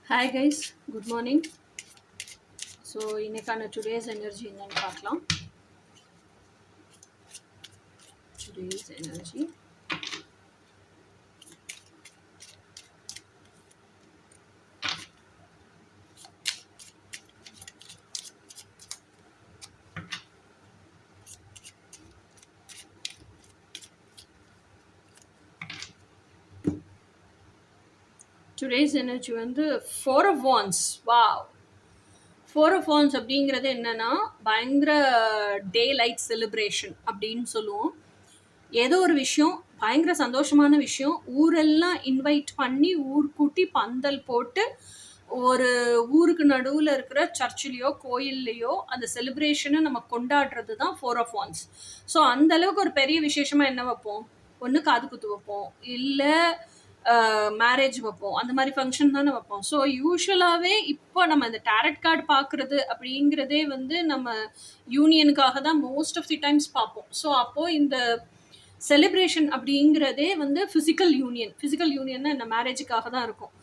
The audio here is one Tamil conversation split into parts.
Hi guys, good morning. So இன்னைக்கான today's energy என்னன்னு பார்க்கலாம். Today's energy. Today's energy வந்து Four of Wands. Wow. Four of Wands அப்படிங்கிறது என்னன்னா பயங்கர டே லைட் செலிப்ரேஷன் அப்படின்னு சொல்லுவோம். ஏதோ ஒரு விஷயம் பயங்கர சந்தோஷமான விஷயம் ஊரெல்லாம் இன்வைட் பண்ணி ஊர் கூட்டி பந்தல் போட்டு ஒரு ஊருக்கு நடுவில் இருக்கிற சர்ச்சிலையோ கோயில்லையோ அந்த செலிப்ரேஷனை நம்ம கொண்டாடுறது தான் ஃபோர் ஆஃப் ஒன்ஸ். ஸோ அந்த அளவுக்கு ஒரு பெரிய விசேஷமாக என்ன வைப்போம்? ஒன்று காது குத்து வைப்போம், இல்லை மேரேஜ் வைப்போம், அந்த மாதிரி ஃபங்க்ஷன் தானே வைப்போம். ஸோ யூஸ்வலாகவே இப்போ நம்ம இந்த டேரட் கார்டு பார்க்குறது அப்படிங்கிறதே வந்து நம்ம யூனியனுக்காக தான் மோஸ்ட் ஆஃப் தி டைம்ஸ் பார்ப்போம். ஸோ அப்போது இந்த செலிப்ரேஷன் அப்படிங்கிறதே வந்து ஃபிசிக்கல் யூனியன்னா இந்த மேரேஜுக்காக தான் இருக்கும்.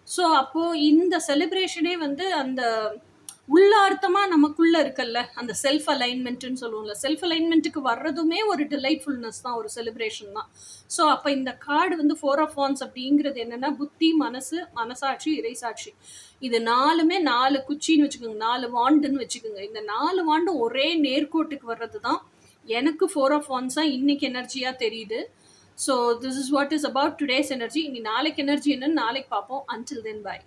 ஸோ அப்போது இந்த செலிப்ரேஷனே வந்து அந்த உள்ளார்த்தமாக நமக்குள்ளே இருக்கல்ல, அந்த செல்ஃப் அலைன்மெண்ட்டுன்னு சொல்லுவோம்ல, செல்ஃப் அலைன்மெண்ட்டுக்கு வர்றதுமே ஒரு டிலைட்ஃபுல்னஸ் தான், ஒரு செலிப்ரேஷன் தான். ஸோ அப்போ இந்த கார்டு வந்து ஃபோர் ஆஃப் வான்ஸ் அப்படிங்கிறது என்னென்னா புத்தி, மனசாட்சி, இறைசாட்சி, இது நாலுமே 4 குச்சின்னு வச்சுக்கோங்க, 4 வாண்டுன்னு வச்சுக்கோங்க. இந்த 4 வாண்டும் ஒரே நேர்கோட்டுக்கு வர்றது தான் எனக்கு ஃபோர் ஆஃப் வான்ஸாக இன்னைக்கு எனர்ஜியாக தெரியுது. So this is what is about today's energy. இனி நாளைக்கு எனர்ஜி என்னன்னு நாளைக்கு பார்ப்போம். Until then by.